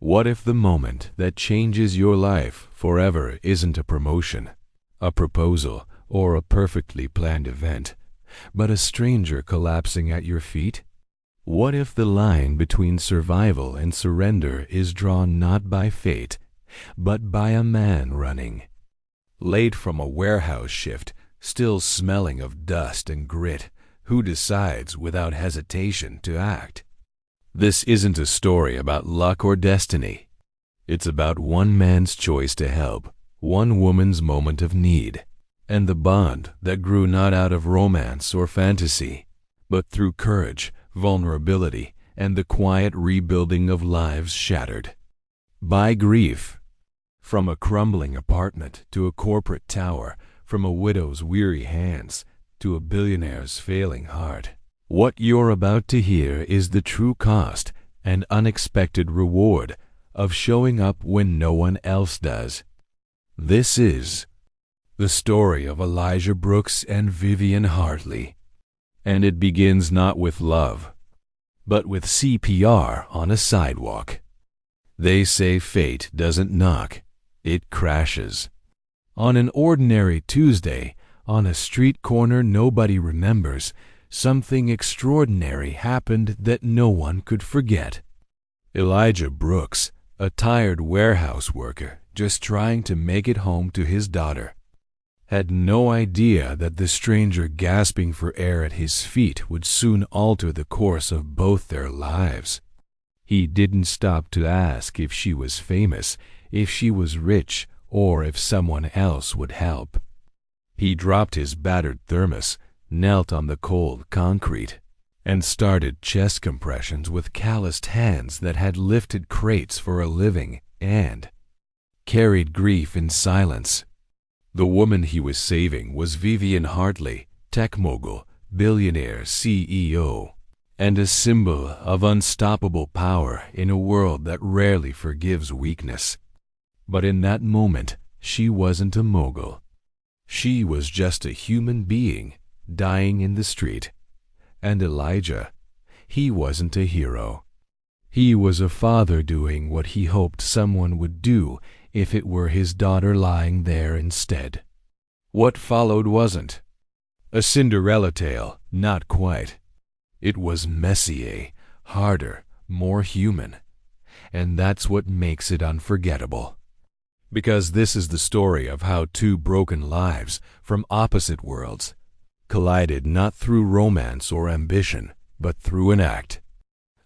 What if the moment that changes your life forever isn't a promotion, a proposal, or a perfectly planned event, but a stranger collapsing at your feet? What if the line between survival and surrender is drawn not by fate, but by a man running, late from a warehouse shift, still smelling of dust and grit, who decides without hesitation to act? This isn't a story about luck or destiny. It's about one man's choice to help, one woman's moment of need, and the bond that grew not out of romance or fantasy, but through courage, vulnerability, and the quiet rebuilding of lives shattered by grief. From a crumbling apartment to a corporate tower, from a widow's weary hands to a billionaire's failing heart. What you're about to hear is the true cost and unexpected reward of showing up when no one else does. This is the story of Elijah Brooks and Vivienne Hartley. And it begins not with love, but with CPR on a sidewalk. They say fate doesn't knock, it crashes. On an ordinary Tuesday, on a street corner nobody remembers, something extraordinary happened that no one could forget. Elijah Brooks, a tired warehouse worker just trying to make it home to his daughter, had no idea that the stranger gasping for air at his feet would soon alter the course of both their lives. He didn't stop to ask if she was famous, if she was rich, or if someone else would help. He dropped his battered thermos, knelt on the cold concrete, and started chest compressions with calloused hands that had lifted crates for a living and carried grief in silence. The woman he was saving was Vivienne Hartley, tech mogul, billionaire CEO, and a symbol of unstoppable power in a world that rarely forgives weakness. But in that moment, she wasn't a mogul. She was just a human being dying in the street. And Elijah, he wasn't a hero. He was a father doing what he hoped someone would do if it were his daughter lying there instead. What followed wasn't a Cinderella tale, not quite. It was messier, harder, more human. And that's what makes it unforgettable. Because this is the story of how two broken lives from opposite worlds collided not through romance or ambition, but through an act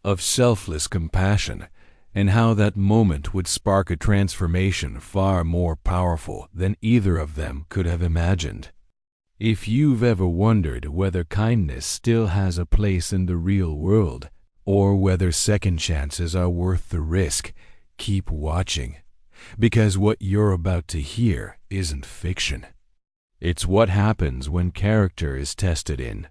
of selfless compassion, and how that moment would spark a transformation far more powerful than either of them could have imagined. If you've ever wondered whether kindness still has a place in the real world, or whether second chances are worth the risk, keep watching, because what you're about to hear isn't fiction. It's what happens when character is tested in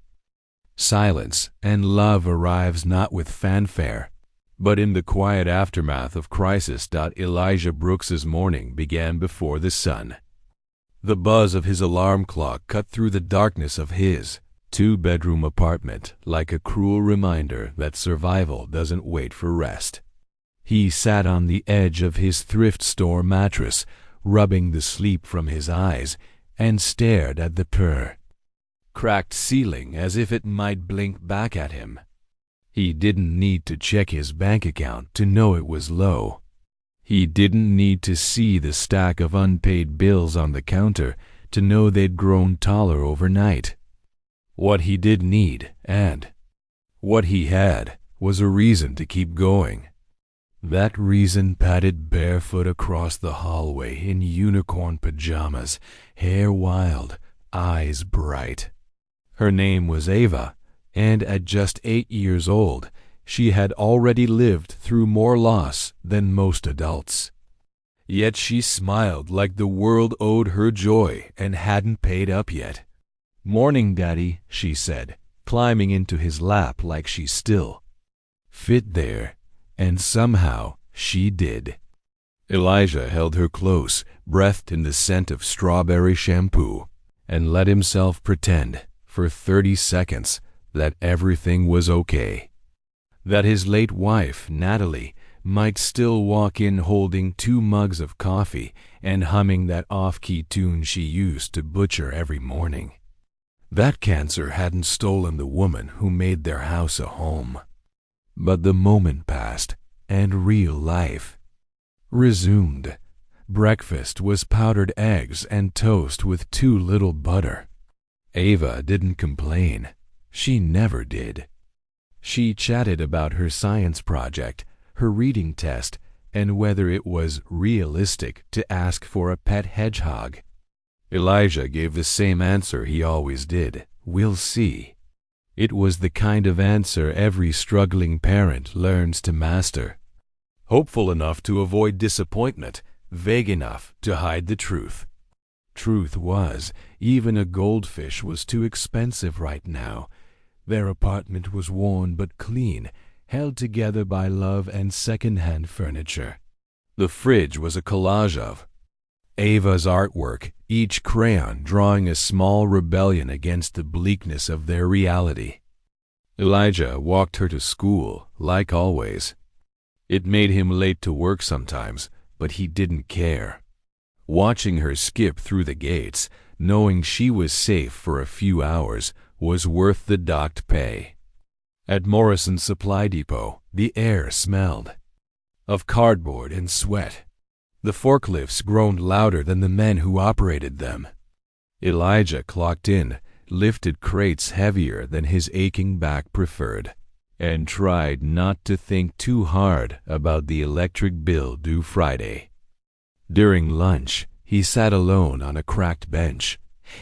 silence, and love arrives not with fanfare, but in the quiet aftermath of crisis. Elijah Brooks's morning began before the sun. The buzz of his alarm clock cut through the darkness of his two-bedroom apartment like a cruel reminder that survival doesn't wait for rest. He sat on the edge of his thrift store mattress, rubbing the sleep from his eyes, and stared at the cracked ceiling as if it might blink back at him. He didn't need to check his bank account to know it was low. He didn't need to see the stack of unpaid bills on the counter to know they'd grown taller overnight. What he did need, and what he had, was a reason to keep going. That reason padded barefoot across the hallway in unicorn pajamas, hair wild, eyes bright. Her name was Ava, and at just 8 years old, she had already lived through more loss than most adults. Yet she smiled like the world owed her joy and hadn't paid up yet. "Morning, Daddy," she said, climbing into his lap like she still fit there. And somehow she did. Elijah held her close, breathed in the scent of strawberry shampoo, and let himself pretend, for 30 seconds, that everything was okay. That his late wife, Natalie, might still walk in holding 2 mugs of coffee and humming that off-key tune she used to butcher every morning. That cancer hadn't stolen the woman who made their house a home. But the moment passed, and real life resumed. Breakfast was powdered eggs and toast with too little butter. Ava didn't complain. She never did. She chatted about her science project, her reading test, and whether it was realistic to ask for a pet hedgehog. Elijah gave the same answer he always did: "We'll see." It was the kind of answer every struggling parent learns to master. Hopeful enough to avoid disappointment, vague enough to hide the truth. Truth was, even a goldfish was too expensive right now. Their apartment was worn but clean, held together by love and second-hand furniture. The fridge was a collage of Ava's artwork, each crayon drawing a small rebellion against the bleakness of their reality. Elijah walked her to school, like always. It made him late to work sometimes, but he didn't care. Watching her skip through the gates, knowing she was safe for a few hours, was worth the docked pay. At Morrison's Supply Depot, the air smelled of cardboard and sweat. The forklifts groaned louder than the men who operated them. Elijah clocked in, lifted crates heavier than his aching back preferred, and tried not to think too hard about the electric bill due Friday. During lunch, he sat alone on a cracked bench,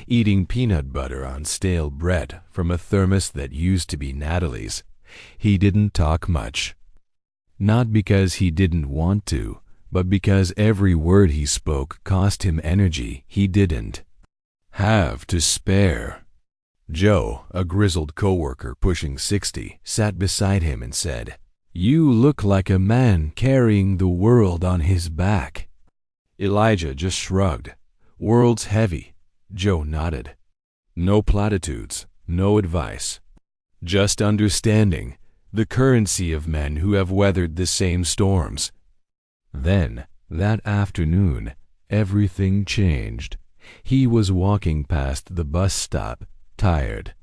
eating peanut butter on stale bread from a thermos that used to be Natalie's. He didn't talk much. Not because he didn't want to, but because every word he spoke cost him energy he didn't have to spare. Joe, a grizzled coworker pushing 60, sat beside him and said, "You look like a man carrying the world on his back." Elijah just shrugged. "World's heavy." Joe nodded. No platitudes, no advice. Just understanding, the currency of men who have weathered the same storms. Then, that afternoon, everything changed. He was walking past the bus stop, tired,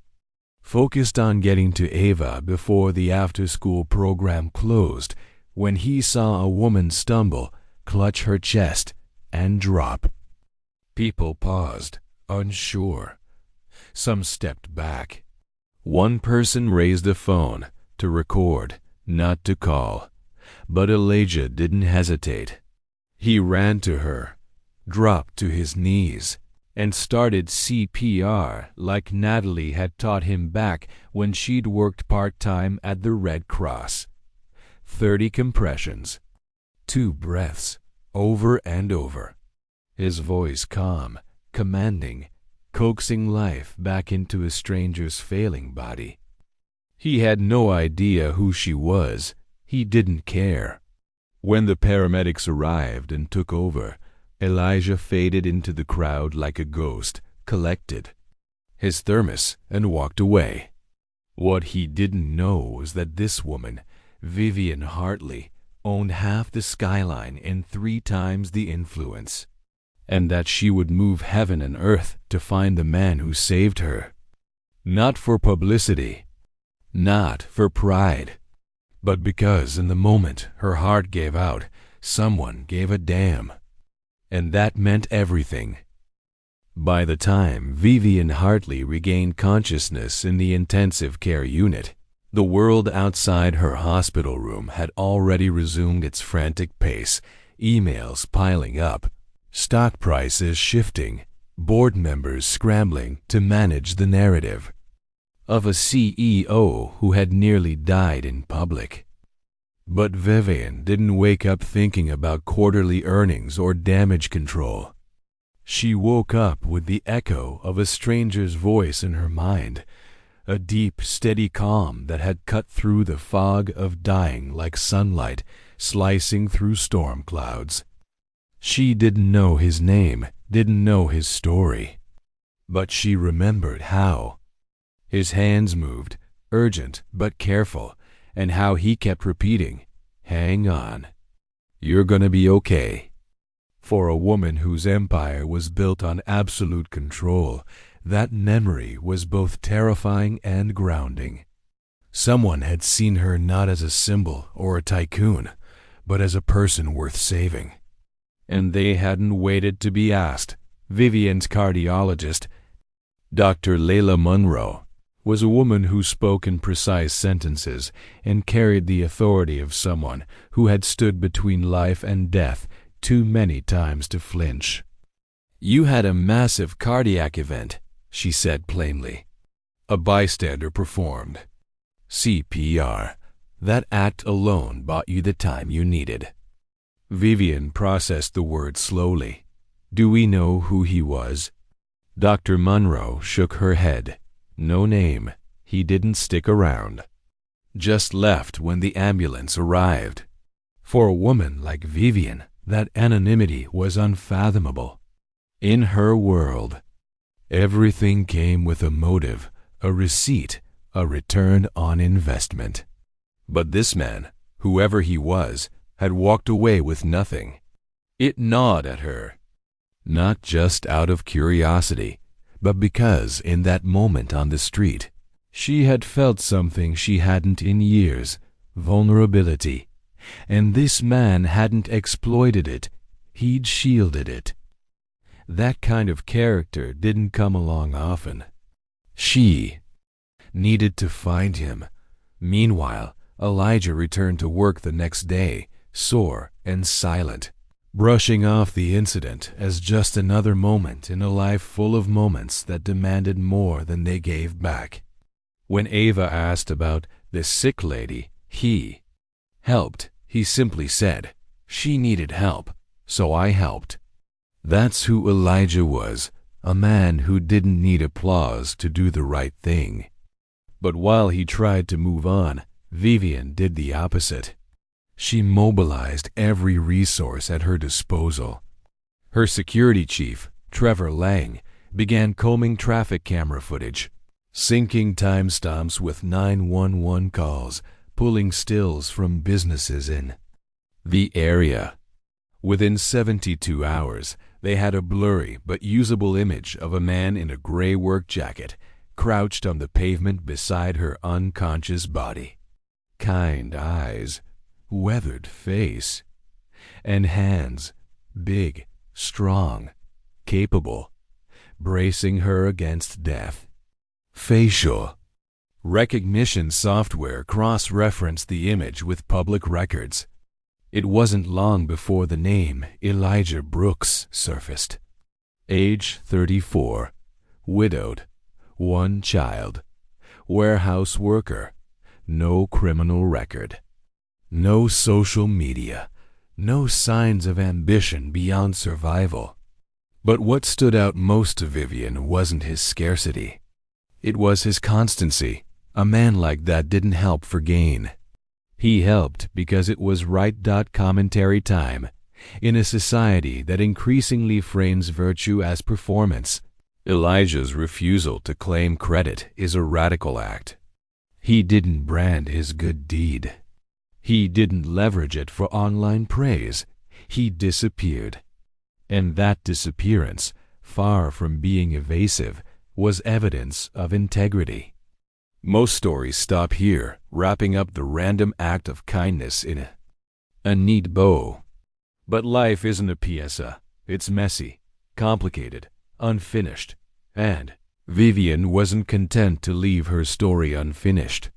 focused on getting to Ava before the after-school program closed, when he saw a woman stumble, clutch her chest, and drop. People paused, unsure. Some stepped back. One person raised a phone to record, not to call. But Elijah didn't hesitate. He ran to her, dropped to his knees, and started CPR like Natalie had taught him back when she'd worked part-time at the Red Cross. 30 compressions, 2 breaths, over and over. His voice calm, commanding, coaxing life back into a stranger's failing body. He had no idea who she was. He didn't care. When the paramedics arrived and took over, Elijah faded into the crowd like a ghost, collected his thermos, and walked away. What he didn't know was that this woman, Vivienne Hartley, owned half the skyline and 3 times the influence, and that she would move heaven and earth to find the man who saved her. Not for publicity, not for pride, but because in the moment her heart gave out, someone gave a damn. And that meant everything. By the time Vivienne Hartley regained consciousness in the intensive care unit, the world outside her hospital room had already resumed its frantic pace, emails piling up, stock prices shifting, board members scrambling to manage the narrative of a CEO who had nearly died in public. But Vivienne didn't wake up thinking about quarterly earnings or damage control. She woke up with the echo of a stranger's voice in her mind, a deep, steady calm that had cut through the fog of dying like sunlight slicing through storm clouds. She didn't know his name, didn't know his story, but she remembered how. His hands moved, urgent but careful, and how he kept repeating, "Hang on." You're gonna be okay. For a woman whose empire was built on absolute control, that memory was both terrifying and grounding. Someone had seen her not as a symbol or a tycoon, but as a person worth saving. And they hadn't waited to be asked. Vivienne's cardiologist, Dr. Layla Munro, was a woman who spoke in precise sentences and carried the authority of someone who had stood between life and death too many times to flinch. "You had a massive cardiac event," she said plainly. A bystander performed CPR. That act alone bought you the time you needed. Vivienne processed the words slowly. Do we know who he was? Dr. Munro shook her head. No name. He didn't stick around. Just left when the ambulance arrived. For a woman like Vivienne, that anonymity was unfathomable. In her world, everything came with a motive, a receipt, a return on investment. But this man, whoever he was, had walked away with nothing. It gnawed at her. Not just out of curiosity, but because in that moment on the street, she had felt something she hadn't in years, vulnerability. And this man hadn't exploited it, he'd shielded it. That kind of character didn't come along often. She needed to find him. Meanwhile, Elijah returned to work the next day, sore and silent, brushing off the incident as just another moment in a life full of moments that demanded more than they gave back. When Ava asked about the sick lady, he helped. He simply said, she needed help, so I helped. That's who Elijah was, a man who didn't need applause to do the right thing. But while he tried to move on, Vivienne did the opposite. She mobilized every resource at her disposal. Her security chief, Trevor Lang, began combing traffic camera footage, syncing timestamps with 911 calls, pulling stills from businesses in the area. Within 72 hours, they had a blurry but usable image of a man in a gray work jacket, crouched on the pavement beside her unconscious body. Kind eyes, weathered face, and hands, big, strong, capable, bracing her against death. Facial recognition software cross-referenced the image with public records. It wasn't long before the name Elijah Brooks surfaced. Age 34, widowed, 1 child, warehouse worker, no criminal record, no social media, no signs of ambition beyond survival. But what stood out most to Vivienne wasn't his scarcity. It was his constancy. A man like that didn't help for gain. He helped because it was right. Commentary time. In a society that increasingly frames virtue as performance, Elijah's refusal to claim credit is a radical act. He didn't brand his good deed. He didn't leverage it for online praise. He disappeared. And that disappearance, far from being evasive, was evidence of integrity. Most stories stop here, wrapping up the random act of kindness in a neat bow. But life isn't a pieza. It's messy, complicated, unfinished. And Vivienne wasn't content to leave her story unfinished.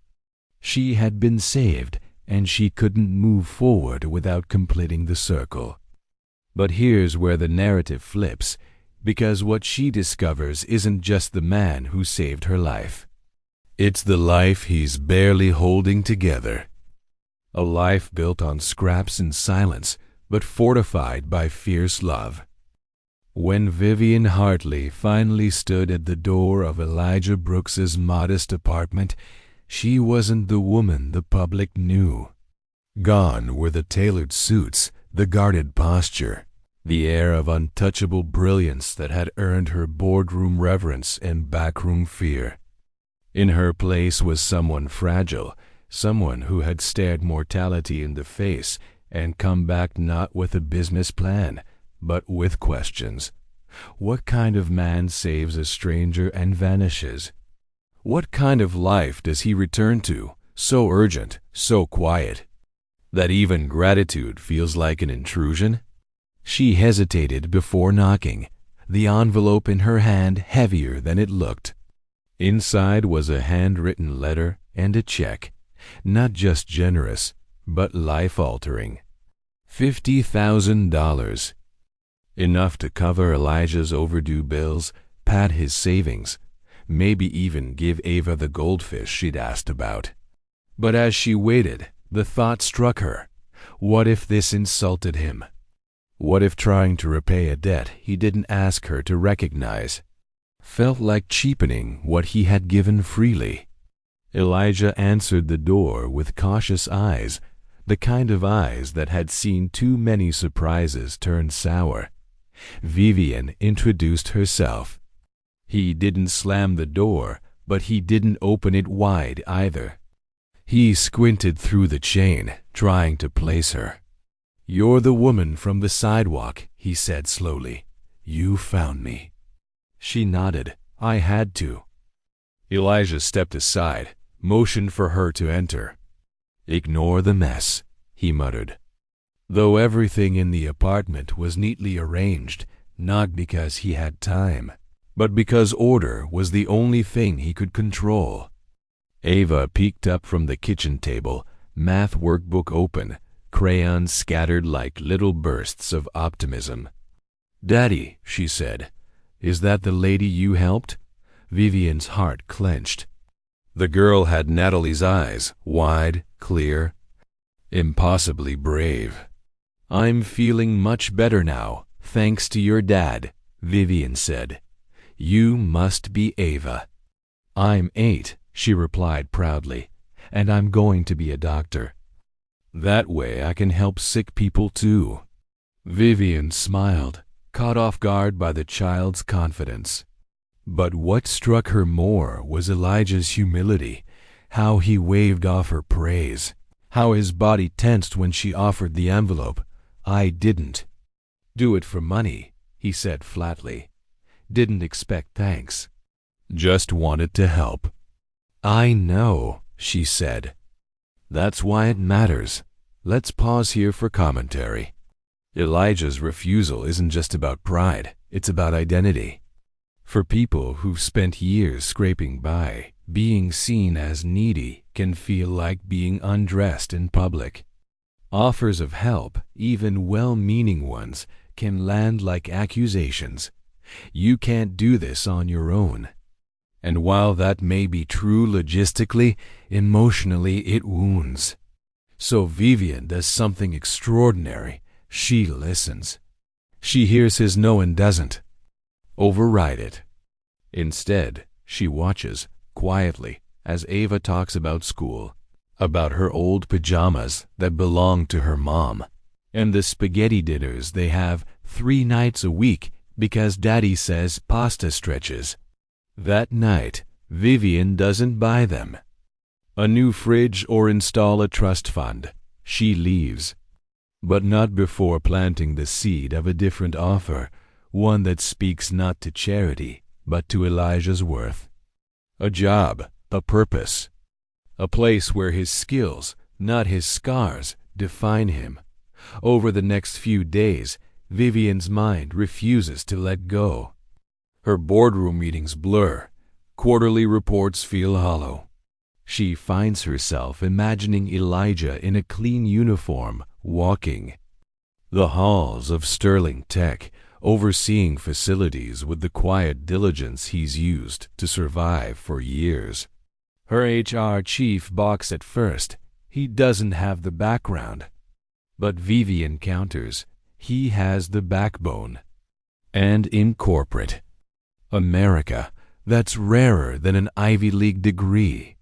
She had been saved, and she couldn't move forward without completing the circle. But here's where the narrative flips, because what she discovers isn't just the man who saved her life. It's the life he's barely holding together. A life built on scraps and silence, but fortified by fierce love. When Vivienne Hartley finally stood at the door of Elijah Brooks's modest apartment, she wasn't the woman the public knew. Gone were the tailored suits, the guarded posture, the air of untouchable brilliance that had earned her boardroom reverence and backroom fear. In her place was someone fragile, someone who had stared mortality in the face and come back not with a business plan, but with questions. What kind of man saves a stranger and vanishes? What kind of life does he return to, so urgent, so quiet, that even gratitude feels like an intrusion? She hesitated before knocking, the envelope in her hand heavier than it looked. Inside was a handwritten letter and a check, not just generous, but life-altering. $50,000. Enough to cover Elijah's overdue bills, pad his savings, maybe even give Ava the goldfish she'd asked about. But as she waited, the thought struck her. What if this insulted him? What if trying to repay a debt he didn't ask her to recognize felt like cheapening what he had given freely? Elijah answered the door with cautious eyes, the kind of eyes that had seen too many surprises turn sour. Vivienne introduced herself. He didn't slam the door, but he didn't open it wide either. He squinted through the chain, trying to place her. "You're the woman from the sidewalk," he said slowly. "You found me." She nodded. "I had to." Elijah stepped aside, motioned for her to enter. "Ignore the mess," he muttered. Though everything in the apartment was neatly arranged, not because he had time, but because order was the only thing he could control. Ava peeked up from the kitchen table, math workbook open, crayons scattered like little bursts of optimism. "Daddy," she said, "is that the lady you helped?" Vivienne's heart clenched. The girl had Natalie's eyes, wide, clear, impossibly brave. "I'm feeling much better now, thanks to your dad," Vivienne said. "You must be Ava." "I'm 8, she replied proudly, "and I'm going to be a doctor. That way I can help sick people too." Vivienne smiled, caught off guard by the child's confidence. But what struck her more was Elijah's humility, how he waved off her praise, how his body tensed when she offered the envelope. "I didn't do it for money," he said flatly. "Didn't expect thanks. Just wanted to help." "I know," she said. "That's why it matters. Let's pause here for commentary. Elijah's refusal isn't just about pride, it's about identity. For people who've spent years scraping by, being seen as needy can feel like being undressed in public. Offers of help, even well-meaning ones, can land like accusations. You can't do this on your own. And while that may be true logistically, emotionally it wounds. So Vivienne does something extraordinary. She listens. She hears his no and doesn't override it. Instead, she watches, quietly, as Ava talks about school, about her old pajamas that belonged to her mom, and the spaghetti dinners they have 3 nights a week because Daddy says pasta stretches. That night, Vivienne doesn't buy them a new fridge or install a trust fund. She leaves. But not before planting the seed of a different offer, one that speaks not to charity, but to Elijah's worth. A job, a purpose, a place where his skills, not his scars, define him. Over the next few days, Vivienne's mind refuses to let go. Her boardroom meetings blur. Quarterly reports feel hollow. She finds herself imagining Elijah in a clean uniform, walking the halls of sterling tech, overseeing facilities with the quiet diligence he's used to survive for years. Her HR chief balks at first. He doesn't have the background. But Vivienne counters. He has the backbone. And in corporate America, that's rarer than an Ivy League degree.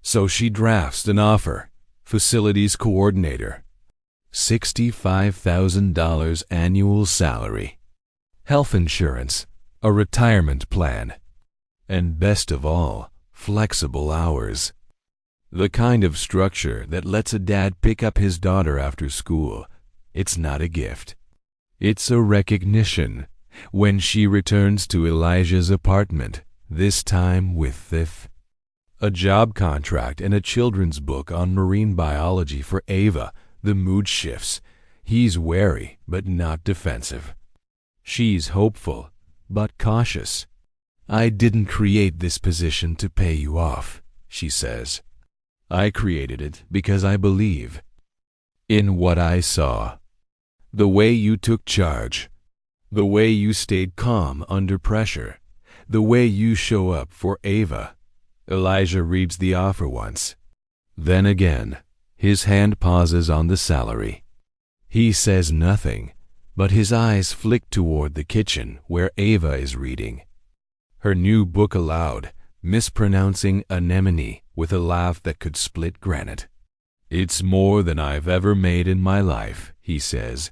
So she drafts an offer. Facilities coordinator. $65,000 annual salary. Health insurance. A retirement plan. And best of all, flexible hours. The kind of structure that lets a dad pick up his daughter after school, It's not a gift. It's a recognition. When she returns to Elijah's apartment, this time with a job contract and a children's book on marine biology for Ava, the mood shifts. He's wary, but not defensive. She's hopeful, but cautious. I didn't create this position to pay you off, she says. I created it because I believe in what I saw. The way you took charge. The way you stayed calm under pressure. The way you show up for Ava. Elijah reads the offer once. Then again, his hand pauses on the salary. He says nothing, but his eyes flick toward the kitchen where Ava is reading her new book aloud, mispronouncing anemone with a laugh that could split granite. It's more than I've ever made in my life, he says.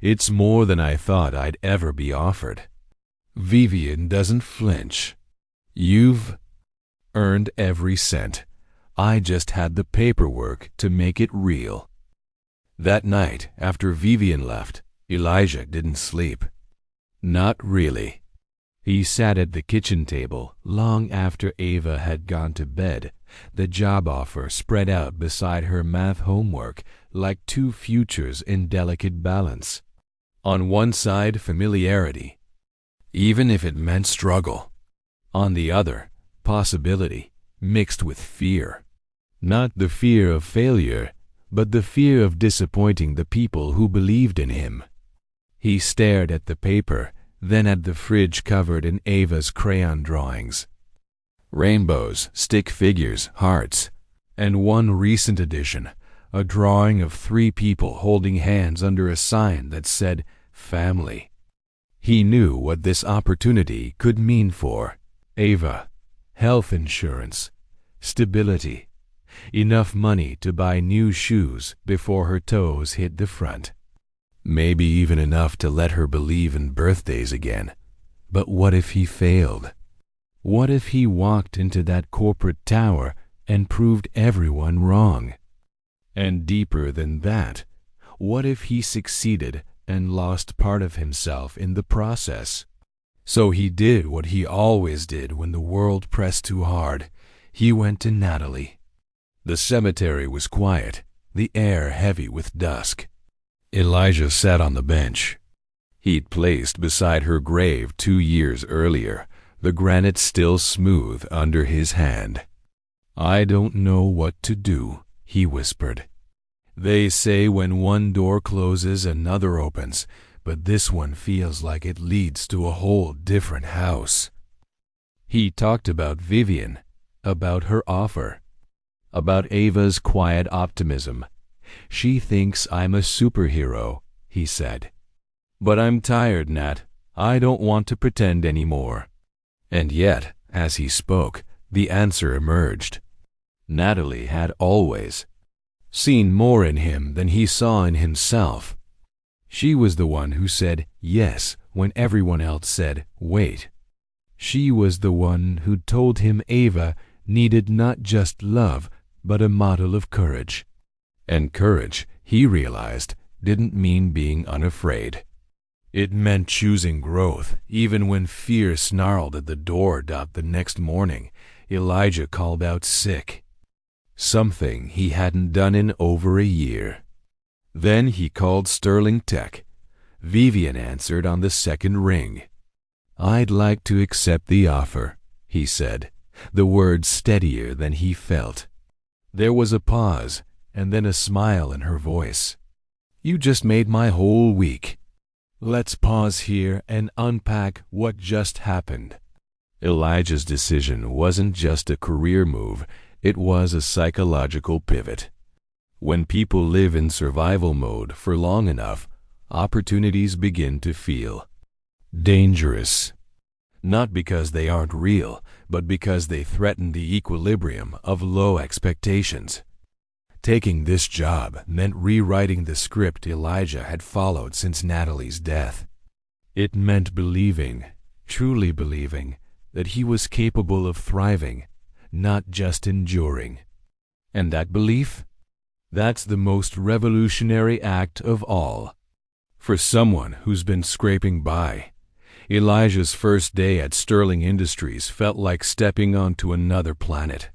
It's more than I thought I'd ever be offered. Vivienne doesn't flinch. You've earned every cent. I just had the paperwork to make it real. That night, after Vivienne left, Elijah didn't sleep. Not really. He sat at the kitchen table long after Ava had gone to bed, the job offer spread out beside her math homework like two futures in delicate balance. On one side, familiarity, even if it meant struggle. On the other, possibility, mixed with fear. Not the fear of failure, but the fear of disappointing the people who believed in him. He stared at the paper, then at the fridge covered in Ava's crayon drawings. Rainbows, stick figures, hearts, and one recent addition, a drawing of 3 people holding hands under a sign that said, family. He knew what this opportunity could mean for Ava. Health insurance, stability, enough money to buy new shoes before her toes hit the front. Maybe even enough to let her believe in birthdays again. But what if he failed? What if he walked into that corporate tower and proved everyone wrong? And deeper than that, what if he succeeded and lost part of himself in the process? So he did what he always did when the world pressed too hard. He went to Natalie. The cemetery was quiet, the air heavy with dusk. Elijah sat on the bench he'd placed beside her grave 2 years earlier, the granite still smooth under his hand. I don't know what to do, he whispered. They say when one door closes, another opens, but this one feels like it leads to a whole different house. He talked about Vivienne, about her offer, about Ava's quiet optimism. She thinks I'm a superhero, he said. But I'm tired, Nat. I don't want to pretend anymore. And yet, as he spoke, the answer emerged. Natalie had always seen more in him than he saw in himself. She was the one who said yes when everyone else said wait. She was the one who told him Ava needed not just love, but a model of courage. And courage, he realized, didn't mean being unafraid. It meant choosing growth, even when fear snarled at the door. The next morning, Elijah called out sick, something he hadn't done in over a year. Then he called Sterling Tech. Vivienne answered on the second ring. I'd like to accept the offer, he said, the words steadier than he felt. There was a pause, and then a smile in her voice. You just made my whole week. Let's pause here and unpack what just happened. Elijah's decision wasn't just a career move, it was a psychological pivot. When people live in survival mode for long enough, opportunities begin to feel dangerous. Not because they aren't real, but because they threaten the equilibrium of low expectations. Taking this job meant rewriting the script Elijah had followed since Natalie's death. It meant believing, truly believing, that he was capable of thriving, not just enduring. And that belief? That's the most revolutionary act of all. For someone who's been scraping by, Elijah's first day at Sterling Industries felt like stepping onto another planet.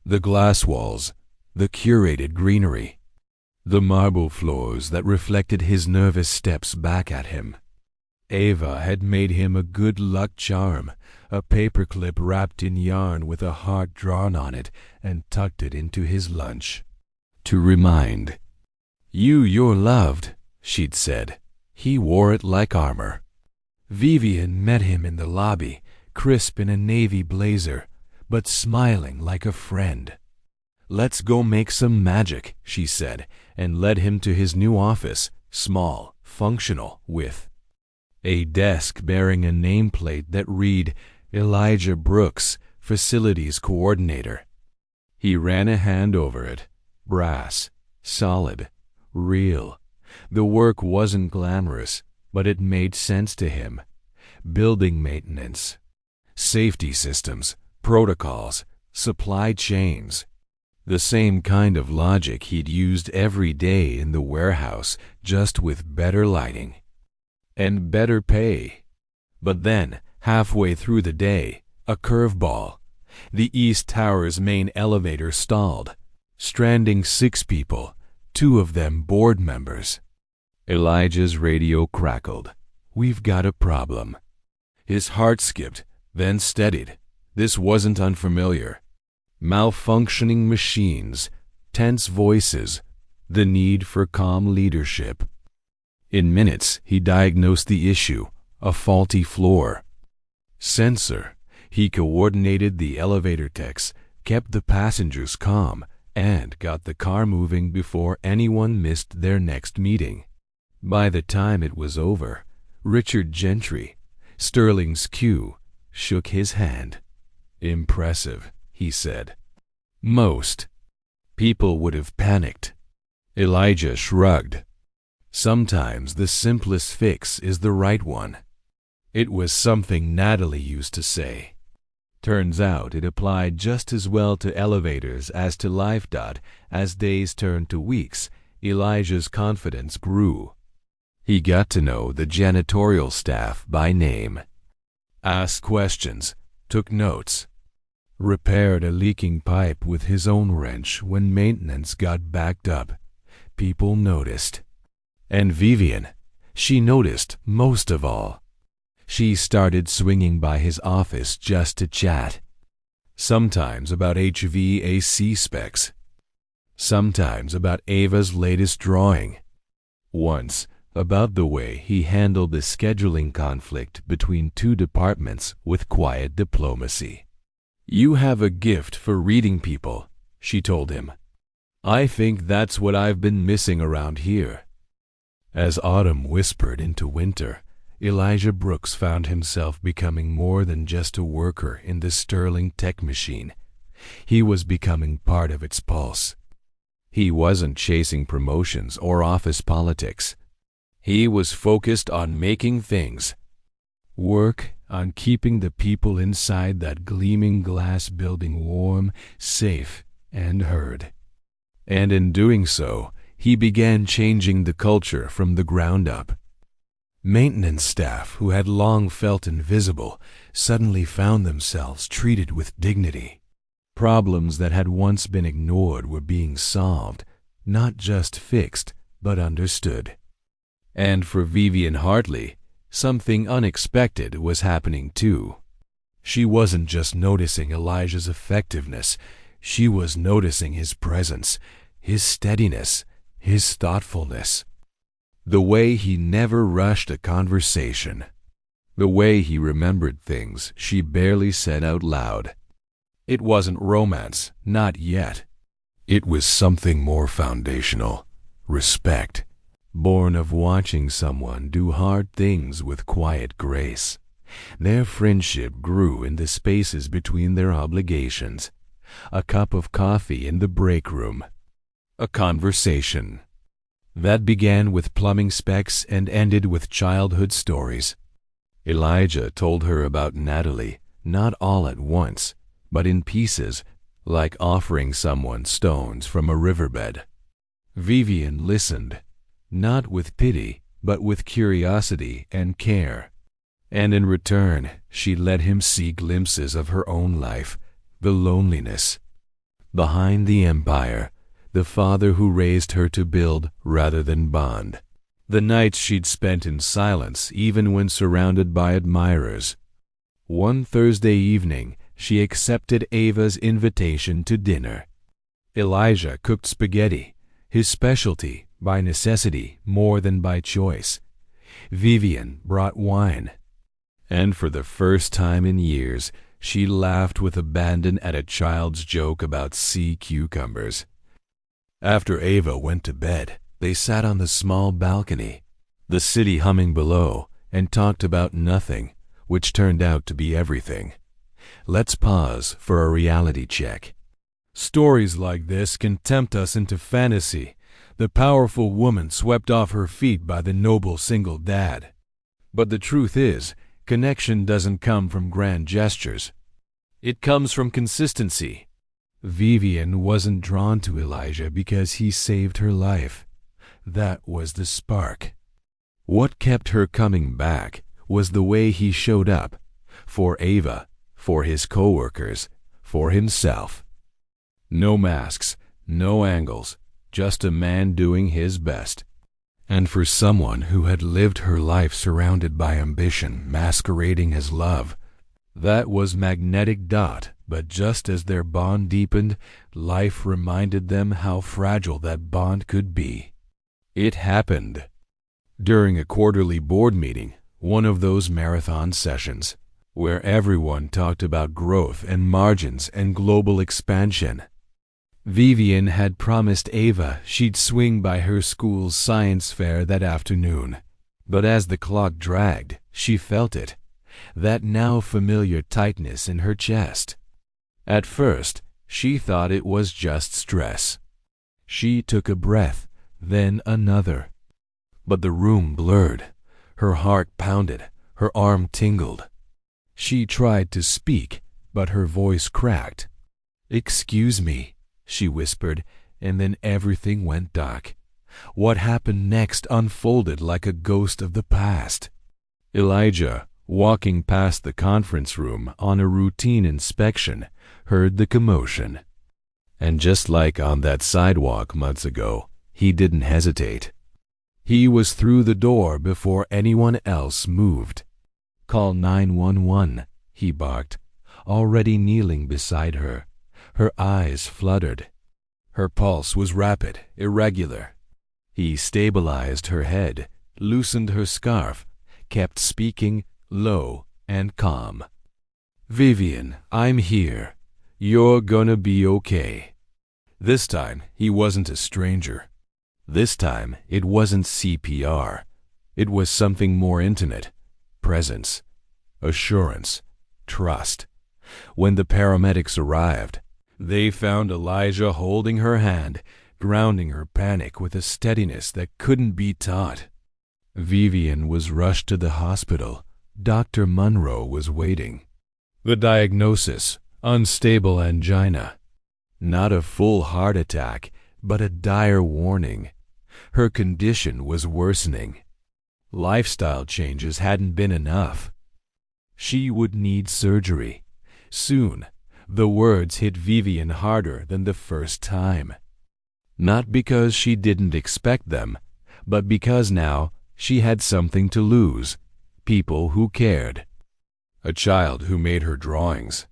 The glass walls, the curated greenery, the marble floors that reflected his nervous steps back at him. Ava had made him a good luck charm, a paperclip wrapped in yarn with a heart drawn on it, and tucked it into his lunch. To remind, "You're loved," she'd said. He wore it like armor. Vivienne met him in the lobby, crisp in a navy blazer, but smiling like a friend. "Let's go make some magic," she said, and led him to his new office, small, functional, with a desk bearing a nameplate that read Elijah Brooks, Facilities Coordinator. He ran a hand over it. Brass, solid, real. The work wasn't glamorous, but it made sense to him. Building maintenance, safety systems, protocols, supply chains. The same kind of logic he'd used every day in the warehouse, just with better lighting and better pay. But then, halfway through the day, a curveball. The East Tower's main elevator stalled, stranding 6 people, 2 of them board members. Elijah's radio crackled. "We've got a problem." His heart skipped, then steadied. This wasn't unfamiliar. Malfunctioning machines, tense voices, the need for calm leadership. In minutes, he diagnosed the issue, a faulty floor. Sensor. He coordinated the elevator techs, kept the passengers calm, and got the car moving before anyone missed their next meeting. By the time it was over, Richard Gentry, Sterling's Q, shook his hand. "Impressive," he said. Most people would have panicked. Elijah shrugged. Sometimes the simplest fix is the right one. It was something Natalie used to say. Turns out it applied just as well to elevators as to life. As days turned to weeks, Elijah's confidence grew. He got to know the janitorial staff by name, asked questions, took notes, repaired a leaking pipe with his own wrench when maintenance got backed up. People noticed. And Vivienne, she noticed most of all. She started swinging by his office just to chat. Sometimes about HVAC specs. Sometimes about Ava's latest drawing. Once, about the way he handled the scheduling conflict between 2 departments with quiet diplomacy. "You have a gift for reading people," she told him. "I think that's what I've been missing around here." As autumn whispered into winter, Elijah Brooks found himself becoming more than just a worker in the Sterling tech machine. He was becoming part of its pulse. He wasn't chasing promotions or office politics. He was focused on making things work, on keeping the people inside that gleaming glass building warm, safe, and heard. And in doing so, he began changing the culture from the ground up. Maintenance staff who had long felt invisible suddenly found themselves treated with dignity. Problems that had once been ignored were being solved, not just fixed, but understood. And for Vivienne Hartley, something unexpected was happening too. She wasn't just noticing Elijah's effectiveness, she was noticing his presence, his steadiness, his thoughtfulness. The way he never rushed a conversation. The way he remembered things she barely said out loud. It wasn't romance, not yet. It was something more foundational, respect, born of watching someone do hard things with quiet grace. Their friendship grew in the spaces between their obligations. A cup of coffee in the break room. A conversation that began with plumbing specs and ended with childhood stories. Elijah told her about Natalie, not all at once, but in pieces, like offering someone stones from a riverbed. Vivienne listened, not with pity, but with curiosity and care. And in return, she let him see glimpses of her own life, the loneliness. Behind the empire, the father who raised her to build rather than bond. The nights she'd spent in silence even when surrounded by admirers. One Thursday evening, she accepted Ava's invitation to dinner. Elijah cooked spaghetti, his specialty, by necessity more than by choice. Vivienne brought wine. And for the first time in years, she laughed with abandon at a child's joke about sea cucumbers. After Ava went to bed, they sat on the small balcony, the city humming below, and talked about nothing, which turned out to be everything. Let's pause for a reality check. Stories like this can tempt us into fantasy, the powerful woman swept off her feet by the noble single dad. But the truth is, connection doesn't come from grand gestures. It comes from consistency. Vivienne wasn't drawn to Elijah because he saved her life. That was the spark. What kept her coming back was the way he showed up, for Ava, for his coworkers, for himself. No masks, no angles, just a man doing his best. And for someone who had lived her life surrounded by ambition masquerading as love, that was magnetic dot. But just as their bond deepened, life reminded them how fragile that bond could be. It happened. During a quarterly board meeting, one of those marathon sessions, where everyone talked about growth and margins and global expansion. Vivienne had promised Ava she'd swing by her school's science fair that afternoon. But as the clock dragged, she felt it, that now familiar tightness in her chest. At first, she thought it was just stress. She took a breath, then another. But the room blurred. Her heart pounded, her arm tingled. She tried to speak, but her voice cracked. "Excuse me," she whispered, and then everything went dark. What happened next unfolded like a ghost of the past. Elijah, walking past the conference room on a routine inspection, heard the commotion. And just like on that sidewalk months ago, he didn't hesitate. He was through the door before anyone else moved. "Call 911, he barked, already kneeling beside her. Her eyes fluttered. Her pulse was rapid, irregular. He stabilized her head, loosened her scarf, kept speaking low and calm. "Vivienne, I'm here. You're gonna be okay." This time, he wasn't a stranger. This time, it wasn't CPR. It was something more intimate. Presence, assurance, trust. When the paramedics arrived, they found Elijah holding her hand, grounding her panic with a steadiness that couldn't be taught. Vivienne was rushed to the hospital. Dr. Munro was waiting. The diagnosis: unstable angina. Not a full heart attack, but a dire warning. Her condition was worsening. Lifestyle changes hadn't been enough. She would need surgery. Soon, the words hit Vivienne harder than the first time. Not because she didn't expect them, but because now she had something to lose. People who cared. A child who made her drawings.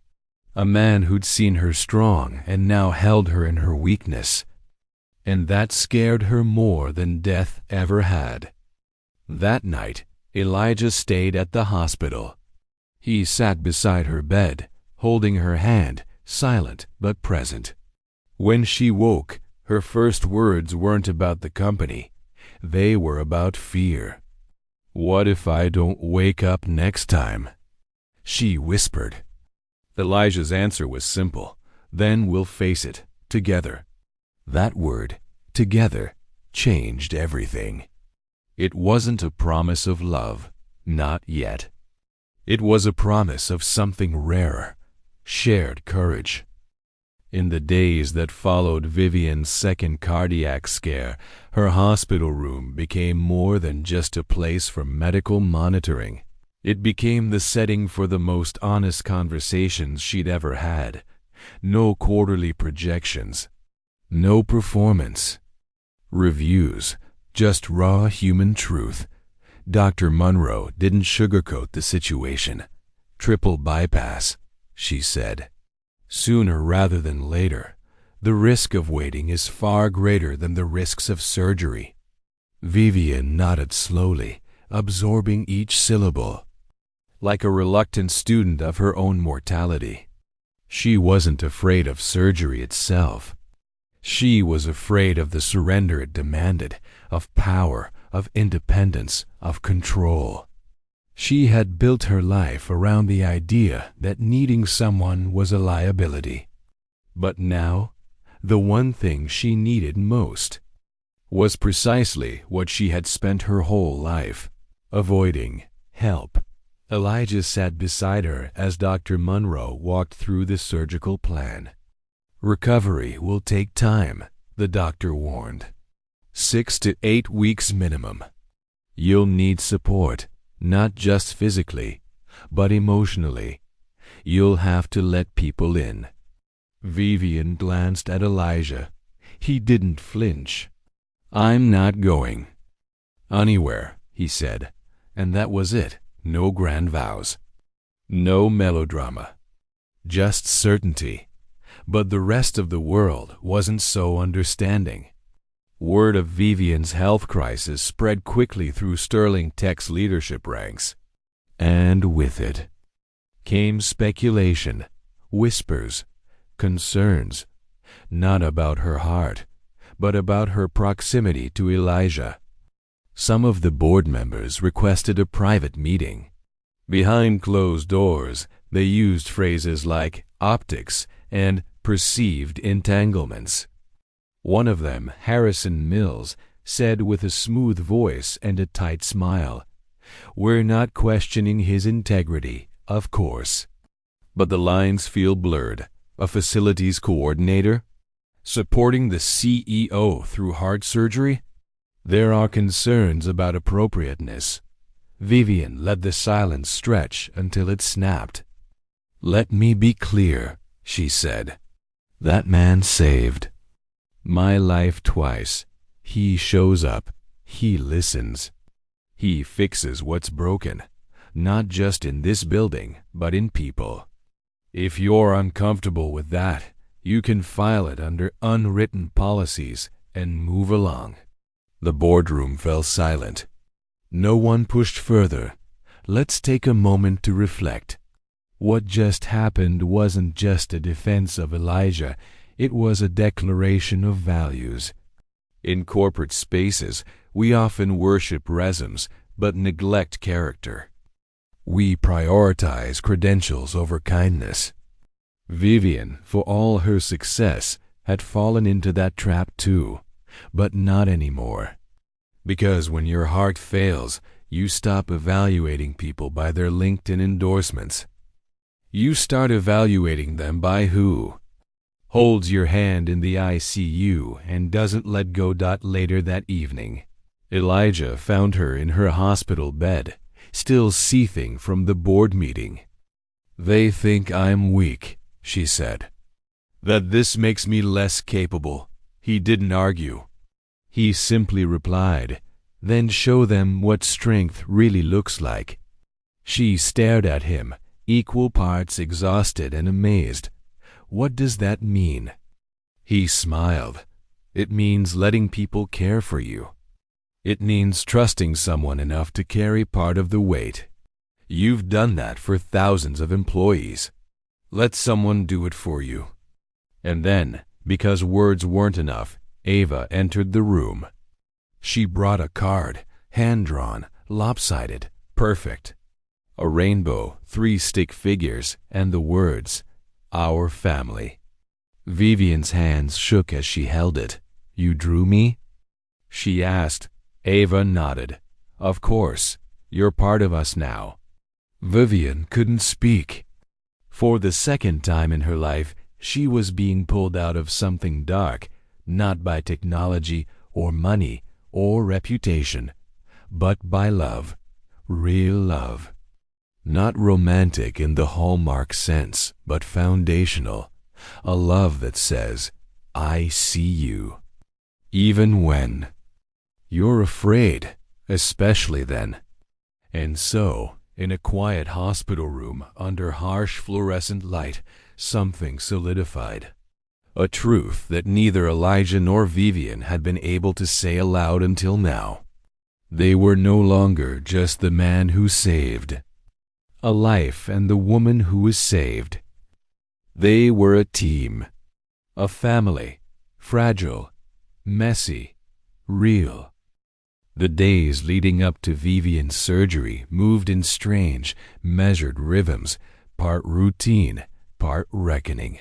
A man who'd seen her strong and now held her in her weakness. And that scared her more than death ever had. That night, Elijah stayed at the hospital. He sat beside her bed, holding her hand, silent but present. When she woke, her first words weren't about the company. They were about fear. "What if I don't wake up next time?" she whispered. Elijah's answer was simple. "Then we'll face it, together." That word, together, changed everything. It wasn't a promise of love, not yet. It was a promise of something rarer, shared courage. In the days that followed Vivienne's second cardiac scare, her hospital room became more than just a place for medical monitoring. It became the setting for the most honest conversations she'd ever had. No quarterly projections. No performance reviews. Just raw human truth. Dr. Monroe didn't sugarcoat the situation. Triple bypass, she said. Sooner rather than later, the risk of waiting is far greater than the risks of surgery. Vivienne nodded slowly, absorbing each syllable, like a reluctant student of her own mortality. She wasn't afraid of surgery itself. She was afraid of the surrender it demanded, of power, of independence, of control. She had built her life around the idea that needing someone was a liability. But now, the one thing she needed most was precisely what she had spent her whole life avoiding: help. Elijah sat beside her as Dr. Monroe walked through the surgical plan. Recovery will take time, the doctor warned. 6 to 8 weeks minimum. You'll need support. Not just physically, but emotionally. You'll have to let people in. Vivienne glanced at Elijah. He didn't flinch. I'm not going anywhere, he said, and that was it. No grand vows. No melodrama. Just certainty. But the rest of the world wasn't so understanding. Word of Vivienne's health crisis spread quickly through Sterling Tech's leadership ranks. And with it came speculation, whispers, concerns, not about her heart, but about her proximity to Elijah. Some of the board members requested a private meeting. Behind closed doors, they used phrases like optics and perceived entanglements. One of them, Harrison Mills, said with a smooth voice and a tight smile, "We're not questioning his integrity, of course." But the lines feel blurred. A facilities coordinator? Supporting the CEO through heart surgery? There are concerns about appropriateness. Vivienne let the silence stretch until it snapped. "Let me be clear," she said. "That man saved my life twice. He shows up. He listens. He fixes what's broken, not just in this building, but in people. If you're uncomfortable with that, you can file it under unwritten policies and move along." The boardroom fell silent. No one pushed further. Let's take a moment to reflect. What just happened wasn't just a defense of Elijah. It was a declaration of values. In corporate spaces, we often worship resumes, but neglect character. We prioritize credentials over kindness. Vivienne, for all her success, had fallen into that trap too, but not anymore. Because when your heart fails, you stop evaluating people by their LinkedIn endorsements. You start evaluating them by who holds your hand in the ICU and doesn't let go. Later that evening, Elijah found her in her hospital bed, still seething from the board meeting. "They think I'm weak," she said. "That this makes me less capable." He didn't argue. He simply replied, "Then show them what strength really looks like." She stared at him, equal parts exhausted and amazed. "What does that mean?" He smiled. "It means letting people care for you. It means trusting someone enough to carry part of the weight. You've done that for thousands of employees. Let someone do it for you." And then, because words weren't enough, Ava entered the room. She brought a card, hand-drawn, lopsided, perfect. A rainbow, 3 stick figures, and the words, "Our family." Vivienne's hands shook as she held it. "You drew me?" she asked. Ava nodded. "Of course. You're part of us now." Vivienne couldn't speak. For the second time in her life, She was being pulled out of something dark, not by technology or money or reputation, but by love, real love. Not romantic in the hallmark sense, but foundational, a love that says, I see you. Even when you're afraid, especially then. And so, in a quiet hospital room under harsh fluorescent light, something solidified. A truth that neither Elijah nor Vivienne had been able to say aloud until now. They were no longer just the man who saved a life and the woman who was saved. They were a team, a family, fragile, messy, real. The days leading up to Vivienne's surgery moved in strange, measured rhythms, part routine, part reckoning.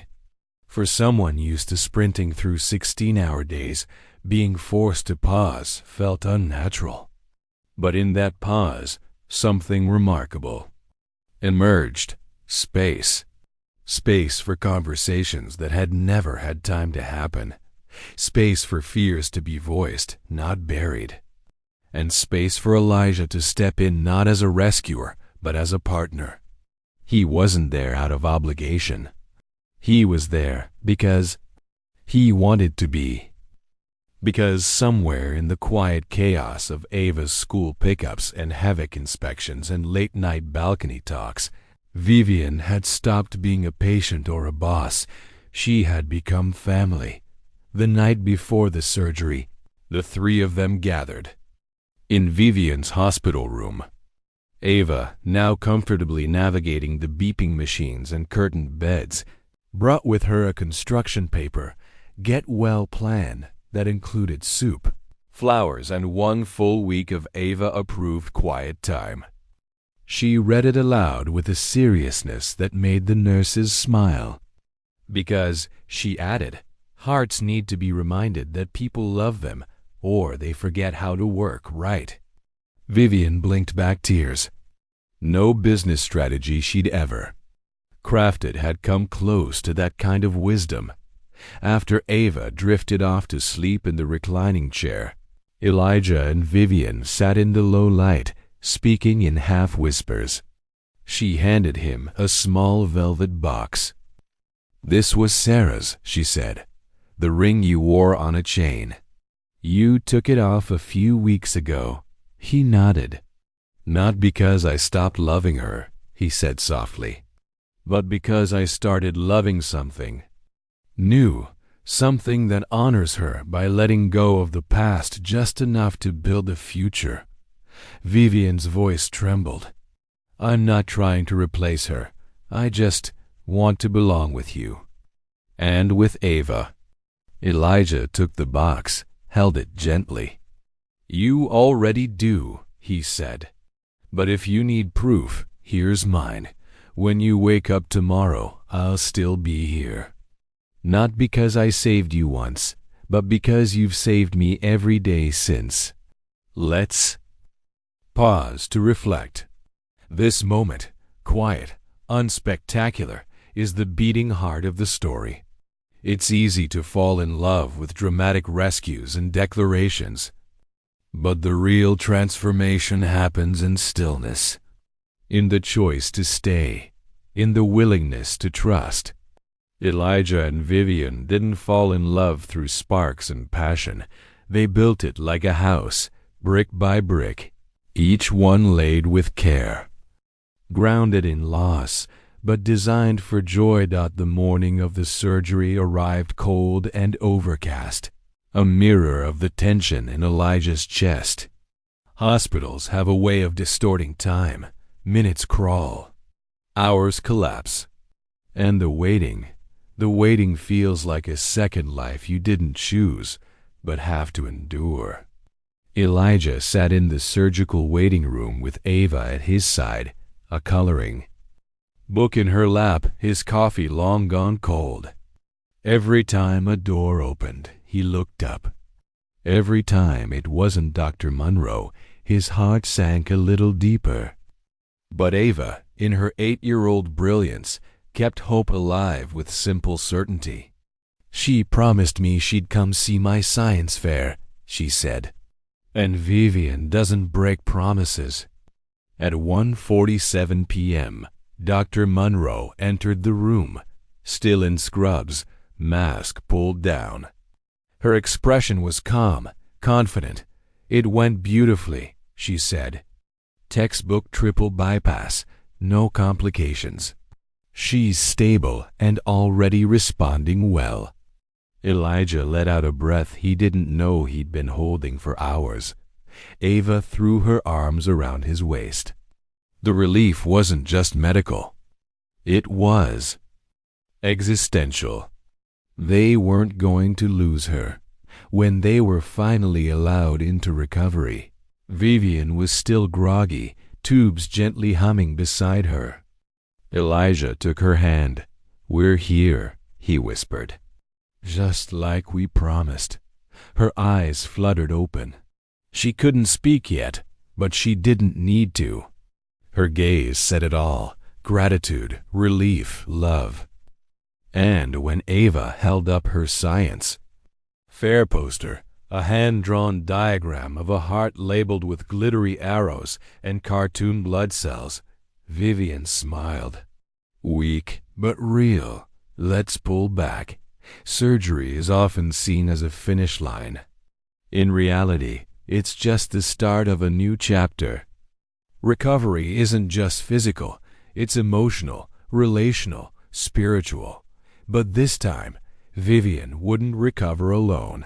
For someone used to sprinting through 16-hour days, being forced to pause felt unnatural. But in that pause, something remarkable emerged. Space. Space for conversations that had never had time to happen. Space for fears to be voiced, not buried. And space for Elijah to step in not as a rescuer, but as a partner. He wasn't there out of obligation. He was there because he wanted to be. Because somewhere in the quiet chaos of Ava's school pickups and havoc inspections and late-night balcony talks, Vivienne had stopped being a patient or a boss. She had become family. The night before the surgery, the three of them gathered. In Vivienne's hospital room, Ava, now comfortably navigating the beeping machines and curtained beds, brought with her a construction paper, get-well plan that included soup, flowers, and 1 full week of Ava-approved quiet time. She read it aloud with a seriousness that made the nurses smile. Because, she added, hearts need to be reminded that people love them, or they forget how to work right. Vivienne blinked back tears. No business strategy she'd ever crafted had come close to that kind of wisdom. After Ava drifted off to sleep in the reclining chair, Elijah and Vivienne sat in the low light, speaking in half-whispers. She handed him a small velvet box. This was Sarah's, she said, the ring you wore on a chain. You took it off a few weeks ago. He nodded. Not because I stopped loving her, he said softly, but because I started loving something new, something that honors her by letting go of the past just enough to build a future. Vivienne's voice trembled. I'm not trying to replace her. I just want to belong with you. And with Ava. Elijah took the box, held it gently. You already do, he said. But if you need proof, here's mine. When you wake up tomorrow, I'll still be here. Not because I saved you once, but because you've saved me every day since. Let's pause to reflect. This moment, quiet, unspectacular, is the beating heart of the story. It's easy to fall in love with dramatic rescues and declarations. But the real transformation happens in stillness, in the choice to stay, in the willingness to trust. Elijah and Vivienne didn't fall in love through sparks and passion. They built it like a house, brick by brick, each one laid with care. Grounded in loss, but designed for joy. The morning of the surgery arrived cold and overcast, a mirror of the tension in Elijah's chest. Hospitals have a way of distorting time. Minutes crawl, hours collapse, and the waiting feels like a second life you didn't choose, but have to endure. Elijah sat in the surgical waiting room with Ava at his side, a coloring book in her lap, his coffee long gone cold. Every time a door opened, he looked up. Every time it wasn't Dr. Munro, his heart sank a little deeper. But Ava, in her 8-year-old brilliance, kept hope alive with simple certainty. "She promised me she'd come see my science fair," she said. And Vivienne doesn't break promises. At 1:47 p.m., Dr. Munro entered the room, still in scrubs, mask pulled down. Her expression was calm, confident. "It went beautifully," she said. "Textbook triple bypass, no complications. She's stable and already responding well." Elijah let out a breath he didn't know he'd been holding for hours. Ava threw her arms around his waist. The relief wasn't just medical. It was existential. They weren't going to lose her. When they were finally allowed into recovery, Vivienne was still groggy, tubes gently humming beside her. Elijah took her hand. "We're here," he whispered. "Just like we promised." Her eyes fluttered open. She couldn't speak yet, but she didn't need to. Her gaze said it all: gratitude, relief, love. And when Ava held up her science fair poster, a hand-drawn diagram of a heart labeled with glittery arrows and cartoon blood cells, Vivienne smiled. "Weak, but real. Let's pull back. Surgery is often seen as a finish line. In reality, it's just the start of a new chapter. Recovery isn't just physical, it's emotional, relational, spiritual. But this time, Vivienne wouldn't recover alone.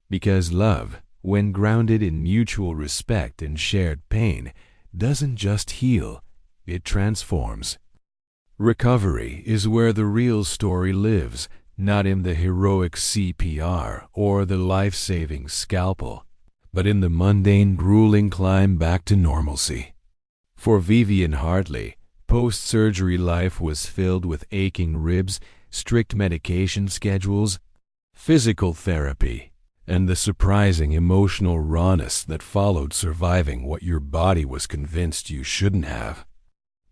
Because love, when grounded in mutual respect and shared pain, doesn't just heal, it transforms. Recovery is where the real story lives, not in the heroic CPR or the life-saving scalpel, but in the mundane, grueling climb back to normalcy. For Vivienne Hartley, post-surgery life was filled with aching ribs, strict medication schedules, physical therapy, and the surprising emotional rawness that followed surviving what your body was convinced you shouldn't have.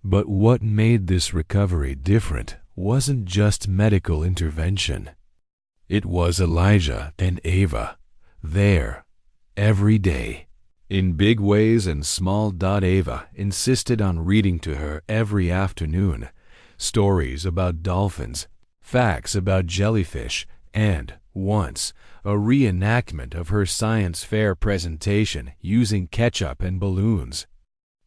But what made this recovery different wasn't just medical intervention. It was Elijah and Ava, there, every day. In big ways and small. Ava insisted on reading to her every afternoon stories about dolphins, facts about jellyfish, and, once, a reenactment of her science fair presentation using ketchup and balloons.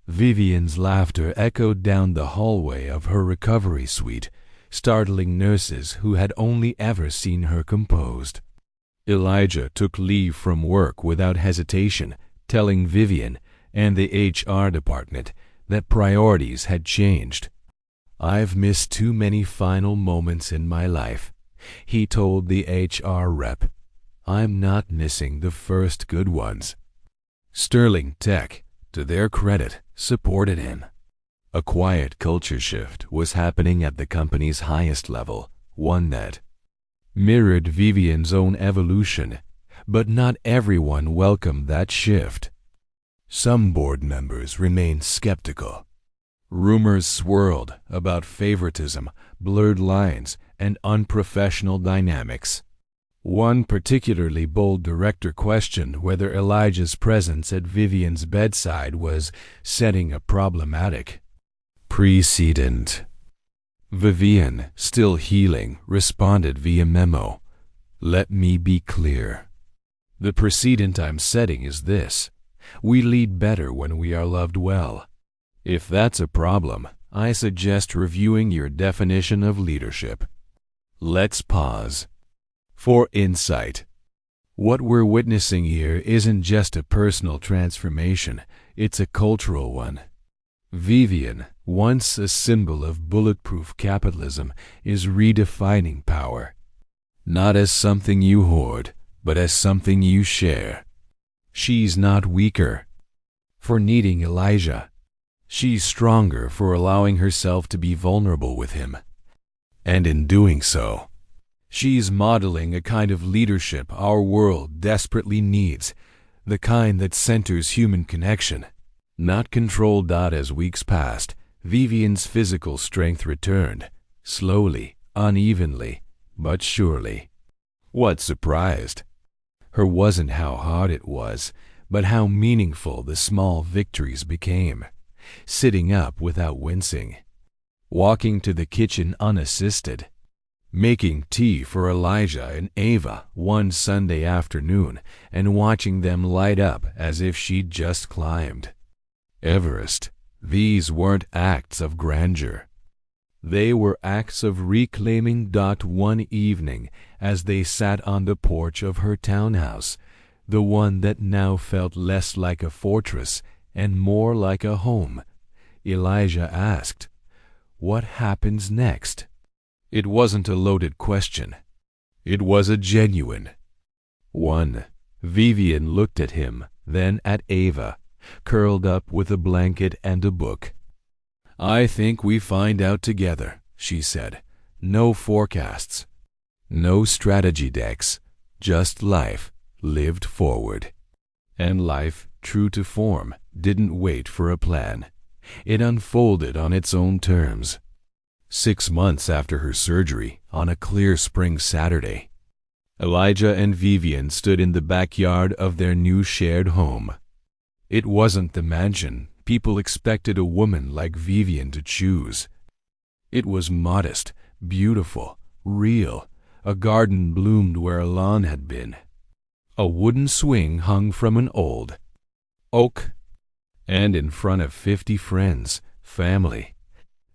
Vivienne's laughter echoed down the hallway of her recovery suite, startling nurses who had only ever seen her composed. Elijah took leave from work without hesitation, telling Vivienne and the HR department that priorities had changed. "I've missed too many final moments in my life," he told the HR rep. "I'm not missing the first good ones." Sterling Tech, to their credit, supported him. A quiet culture shift was happening at the company's highest level, one that mirrored Vivienne's own evolution, but not everyone welcomed that shift. Some board members remained skeptical. Rumors swirled about favoritism, blurred lines, and unprofessional dynamics. One particularly bold director questioned whether Elijah's presence at Vivienne's bedside was setting a problematic precedent. Vivienne, still healing, responded via memo. "Let me be clear. The precedent I'm setting is this: we lead better when we are loved well. If that's a problem, I suggest reviewing your definition of leadership." Let's pause for insight. What we're witnessing here isn't just a personal transformation, it's a cultural one. Vivienne, once a symbol of bulletproof capitalism, is redefining power. Not as something you hoard, but as something you share. She's not weaker for needing Elijah. She's stronger for allowing herself to be vulnerable with him. And in doing so, she's modeling a kind of leadership our world desperately needs, the kind that centers human connection, not control. As weeks passed, Vivienne's physical strength returned, slowly, unevenly, but surely. What surprised her wasn't how hard it was, but how meaningful the small victories became. Sitting up without wincing, walking to the kitchen unassisted, making tea for Elijah and Ava one Sunday afternoon and watching them light up as if she'd just climbed Everest. These weren't acts of grandeur. They were acts of reclaiming. One evening, as they sat on the porch of her townhouse, the one that now felt less like a fortress and more like a home, Elijah asked, "What happens next?" It wasn't a loaded question. It was a genuine one. Vivienne looked at him, then at Ava, curled up with a blanket and a book. "I think we find out together," she said. "No forecasts, no strategy decks, just life lived forward." And life, true to form, didn't wait for a plan. It unfolded on its own terms. 6 months after her surgery, on a clear spring Saturday, Elijah and Vivienne stood in the backyard of their new shared home. It wasn't the mansion people expected a woman like Vivienne to choose. It was modest, beautiful, real. A garden bloomed where a lawn had been. A wooden swing hung from an old oak, and in front of 50 friends, family,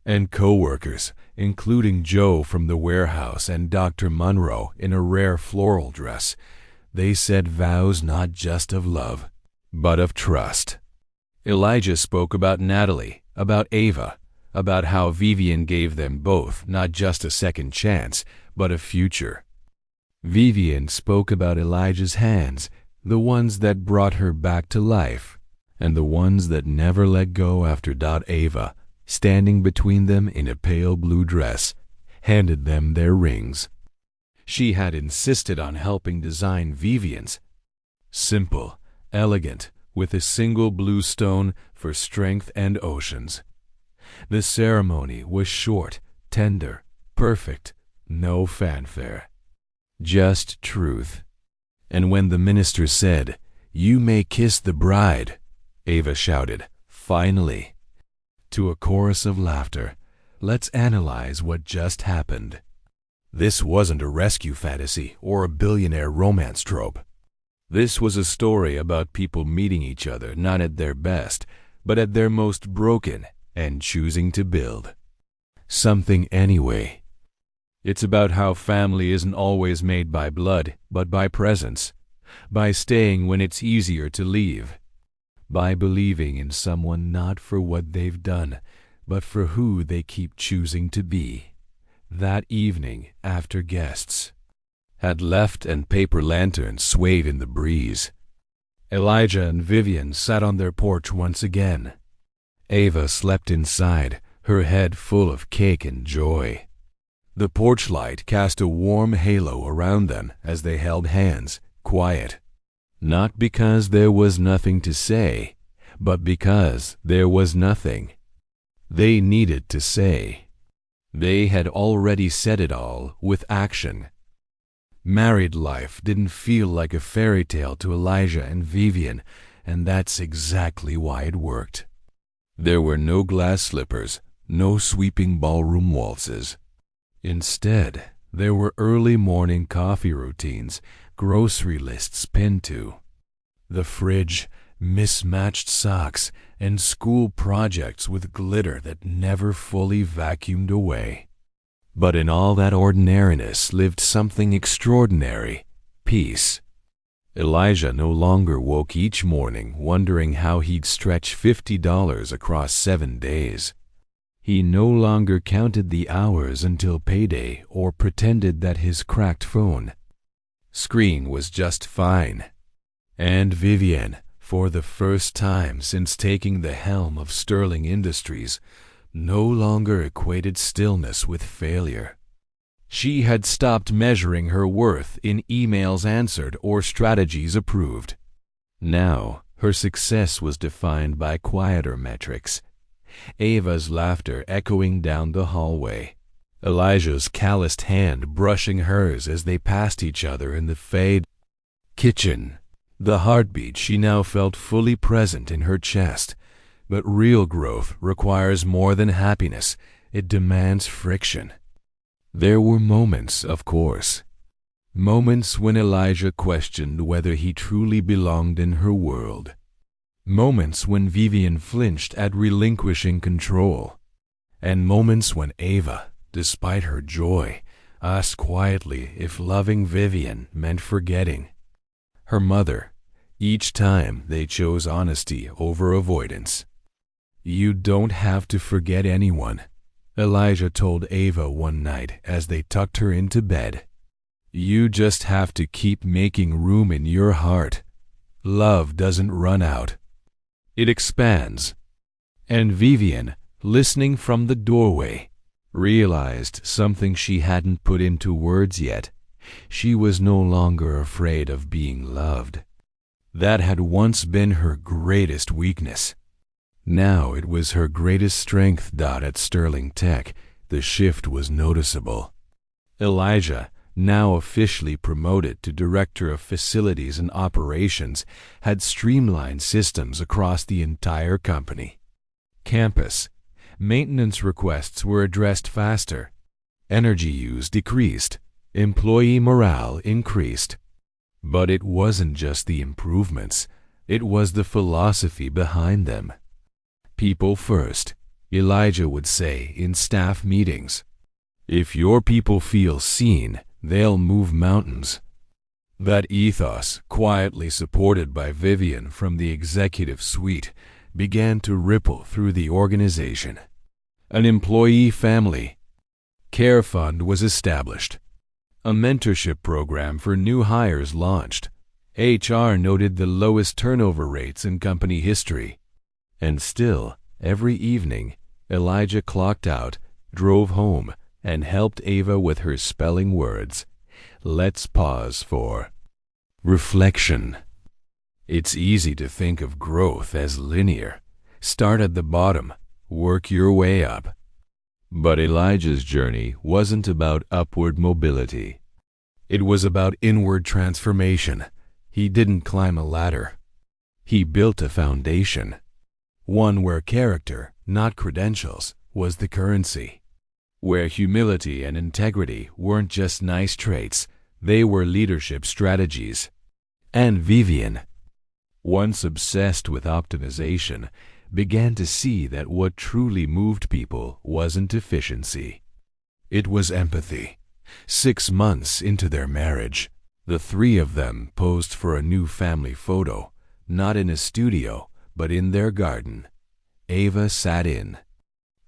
and co-workers, including Joe from the warehouse and Dr. Munro in a rare floral dress, they said vows not just of love, but of trust. Elijah spoke about Natalie, about Ava, about how Vivienne gave them both not just a second chance, but a future. Vivienne spoke about Elijah's hands, the ones that brought her back to life, and the ones that never let go after Ava, standing between them in a pale blue dress, handed them their rings. She had insisted on helping design Vivienne's. Simple, elegant, with a single blue stone for strength and oceans. The ceremony was short, tender, perfect, no fanfare. Just truth. And when the minister said, "You may kiss the bride," Ava shouted, "Finally!" To a chorus of laughter. Let's analyze what just happened. This wasn't a rescue fantasy or a billionaire romance trope. This was a story about people meeting each other not at their best, but at their most broken, and choosing to build something anyway. It's about how family isn't always made by blood, but by presence, by staying when it's easier to leave, by believing in someone not for what they've done, but for who they keep choosing to be. That evening, after guests had left and paper lanterns swayed in the breeze, Elijah and Vivienne sat on their porch once again. Ava slept inside, her head full of cake and joy. The porch light cast a warm halo around them as they held hands, quiet. Not because there was nothing to say, but because there was nothing they needed to say. They had already said it all with action. Married life didn't feel like a fairy tale to Elijah and Vivienne, and that's exactly why it worked. There were no glass slippers, no sweeping ballroom waltzes. Instead, there were early morning coffee routines, grocery lists pinned to the fridge, mismatched socks, and school projects with glitter that never fully vacuumed away. But in all that ordinariness lived something extraordinary, peace. Elijah no longer woke each morning wondering how he'd stretch $50 across 7 days. He no longer counted the hours until payday or pretended that his cracked phone screen was just fine. And Vivienne, for the first time since taking the helm of Sterling Industries, no longer equated stillness with failure. She had stopped measuring her worth in emails answered or strategies approved. Now, her success was defined by quieter metrics. Ava's laughter echoing down the hallway, Elijah's calloused hand brushing hers as they passed each other in the fade kitchen. The heartbeat she now felt fully present in her chest. But real growth requires more than happiness. It demands friction. There were moments, of course. Moments when Elijah questioned whether he truly belonged in her world. Moments when Vivienne flinched at relinquishing control. And moments when Ava, despite her joy, asked quietly if loving Vivienne meant forgetting her mother. Each time they chose honesty over avoidance. "You don't have to forget anyone," Elijah told Ava one night as they tucked her into bed. "You just have to keep making room in your heart. Love doesn't run out. It expands." And Vivienne, listening from the doorway, realized something she hadn't put into words yet. She was no longer afraid of being loved. That had once been her greatest weakness. Now it was her greatest strength. At Sterling Tech, the shift was noticeable. Elijah, now officially promoted to Director of Facilities and Operations, had streamlined systems across the entire company. Campus maintenance requests were addressed faster. Energy use decreased. Employee morale increased. But it wasn't just the improvements, it was the philosophy behind them. People first, Elijah would say in staff meetings. If your people feel seen, they'll move mountains. That ethos, quietly supported by Vivienne from the executive suite, began to ripple through the organization. An employee family care fund was established. A mentorship program for new hires launched. HR noted the lowest turnover rates in company history. And still, every evening, Elijah clocked out, drove home, and helped Ava with her spelling words. Let's pause for reflection. It's easy to think of growth as linear. Start at the bottom, work your way up. But Elijah's journey wasn't about upward mobility. It was about inward transformation. He didn't climb a ladder. He built a foundation. One where character, not credentials, was the currency. Where humility and integrity weren't just nice traits, they were leadership strategies. And Vivienne, once obsessed with optimization, began to see that what truly moved people wasn't efficiency. It was empathy. 6 months into their marriage, the three of them posed for a new family photo, not in a studio, but in their garden. Ava sat in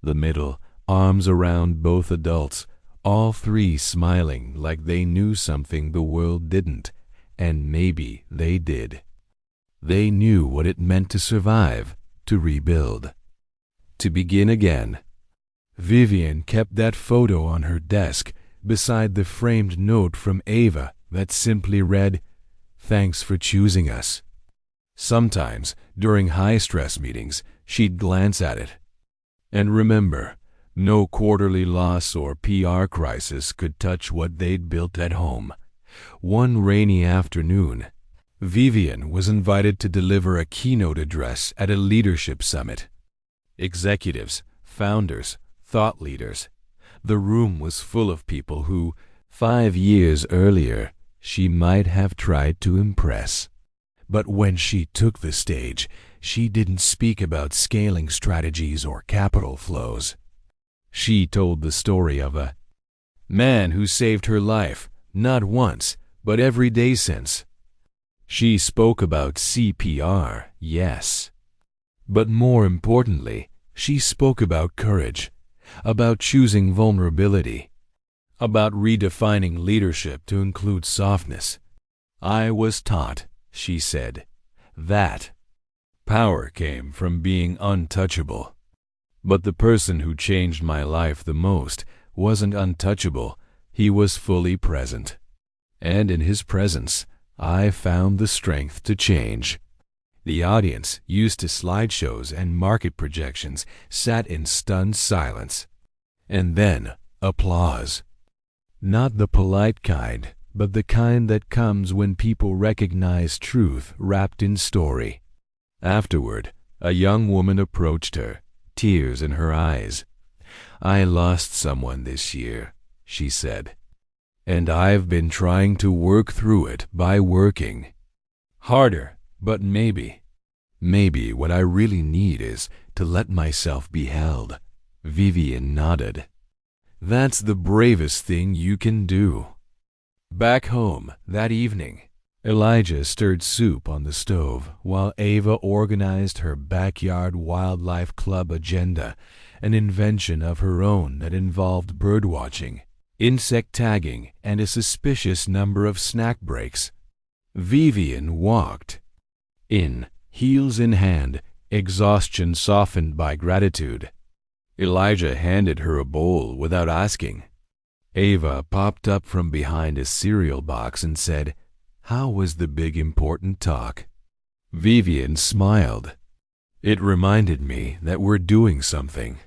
the middle, arms around both adults, all three smiling like they knew something the world didn't, and maybe they did. They knew what it meant to survive, to rebuild, to begin again. Vivienne kept that photo on her desk beside the framed note from Ava that simply read, "Thanks for choosing us." Sometimes, during high-stress meetings, she'd glance at it. And remember, no quarterly loss or PR crisis could touch what they'd built at home. One rainy afternoon, Vivienne was invited to deliver a keynote address at a leadership summit. Executives, founders, thought leaders. The room was full of people who, 5 years earlier, she might have tried to impress. But when she took the stage, she didn't speak about scaling strategies or capital flows. She told the story of a man who saved her life, not once, but every day since. She spoke about CPR, yes. But more importantly, she spoke about courage, about choosing vulnerability, about redefining leadership to include softness. I was taught, she said, that power came from being untouchable. But the person who changed my life the most wasn't untouchable, he was fully present. And in his presence, I found the strength to change. The audience, used to slideshows and market projections, sat in stunned silence. And then, applause. Not the polite kind, but the kind that comes when people recognize truth wrapped in story. Afterward, a young woman approached her, tears in her eyes. "I lost someone this year," she said, "and I've been trying to work through it by working harder, but maybe what I really need is to let myself be held." Vivienne nodded. "That's the bravest thing you can do." Back home that evening, Elijah stirred soup on the stove while Ava organized her backyard wildlife club agenda, an invention of her own that involved birdwatching, insect tagging, and a suspicious number of snack breaks. Vivienne walked in, heels in hand, exhaustion softened by gratitude. Elijah handed her a bowl without asking. Ava popped up from behind a cereal box and said, "How was the big important talk?" Vivienne smiled. "It reminded me that we're doing something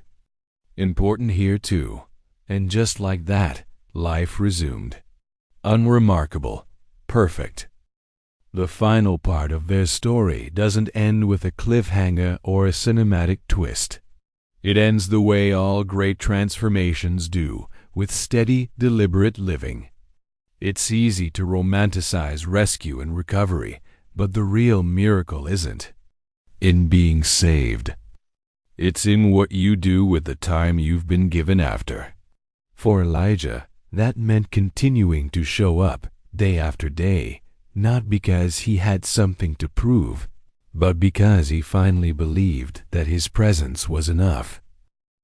important here too." And just like that, life resumed. Unremarkable, perfect. The final part of their story doesn't end with a cliffhanger or a cinematic twist. It ends the way all great transformations do, with steady, deliberate living. It's easy to romanticize rescue and recovery, but the real miracle isn't in being saved. It's in what you do with the time you've been given after. For Elijah, that meant continuing to show up day after day, not because he had something to prove, but because he finally believed that his presence was enough.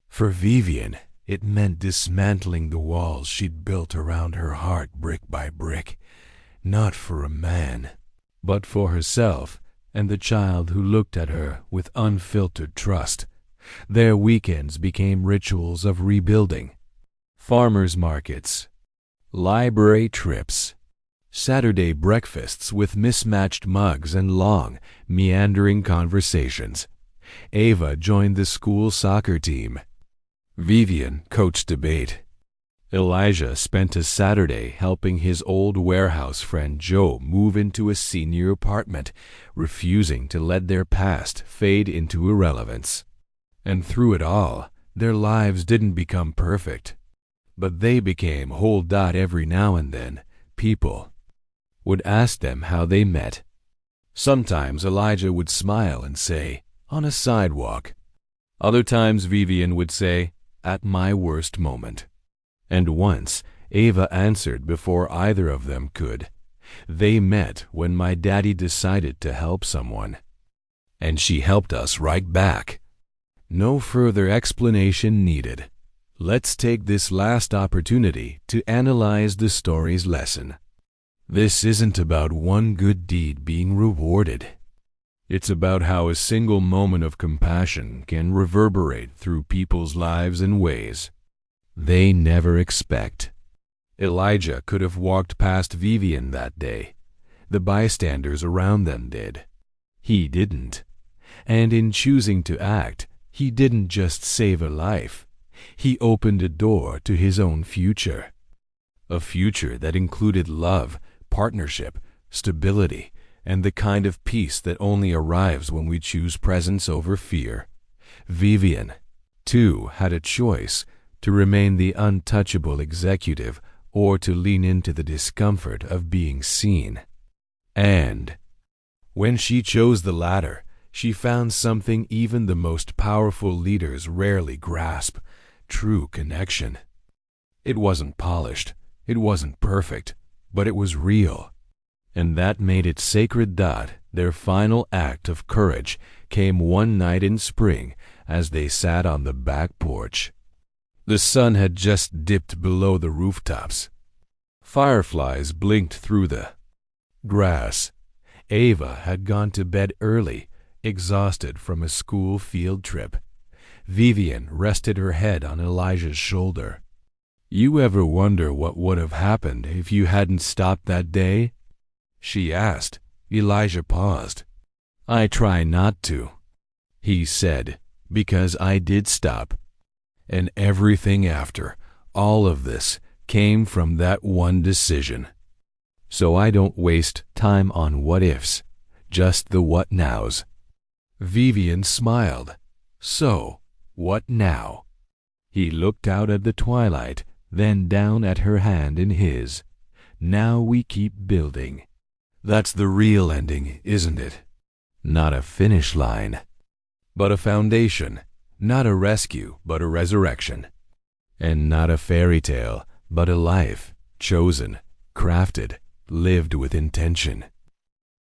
For Vivienne, it meant dismantling the walls she'd built around her heart brick by brick, not for a man, but for herself and the child who looked at her with unfiltered trust. Their weekends became rituals of rebuilding. Farmers markets, library trips, Saturday breakfasts with mismatched mugs and long, meandering conversations. Ava joined the school soccer team. Vivienne coached debate. Elijah spent a Saturday helping his old warehouse friend Joe move into a senior apartment, refusing to let their past fade into irrelevance. And through it all, their lives didn't become perfect, but they became whole. Every now and then, people would ask them how they met. Sometimes Elijah would smile and say, "On a sidewalk." Other times Vivienne would say, "At my worst moment." And once, Ava answered before either of them could. "They met when my daddy decided to help someone, and she helped us right back." No further explanation needed. Let's take this last opportunity to analyze the story's lesson. This isn't about one good deed being rewarded. It's about how a single moment of compassion can reverberate through people's lives in ways they never expect. Elijah could have walked past Vivienne that day. The bystanders around them did. He didn't. And in choosing to act, he didn't just save a life. He opened a door to his own future. A future that included love, partnership, stability, and the kind of peace that only arrives when we choose presence over fear. Vivienne, too, had a choice to remain the untouchable executive or to lean into the discomfort of being seen. And when she chose the latter, she found something even the most powerful leaders rarely grasp: true connection. It wasn't polished, it wasn't perfect, but it was real. And that made it sacred. Their final act of courage came one night in spring as they sat on the back porch. The sun had just dipped below the rooftops. Fireflies blinked through the grass. Ava had gone to bed early, exhausted from a school field trip. Vivienne rested her head on Elijah's shoulder. "You ever wonder what would have happened if you hadn't stopped that day?" she asked. Elijah paused. "I try not to," he said, "because I did stop. And everything after, All of this came from that one decision. So I don't waste time on what ifs, just the what nows. Vivienne smiled. So, what now? He looked out at the twilight, then down at her hand in his. Now we keep building. That's the real ending, isn't it? Not a finish line, but a foundation. Not a rescue, but a resurrection. And not a fairy tale, but a life, chosen, crafted, lived with intention.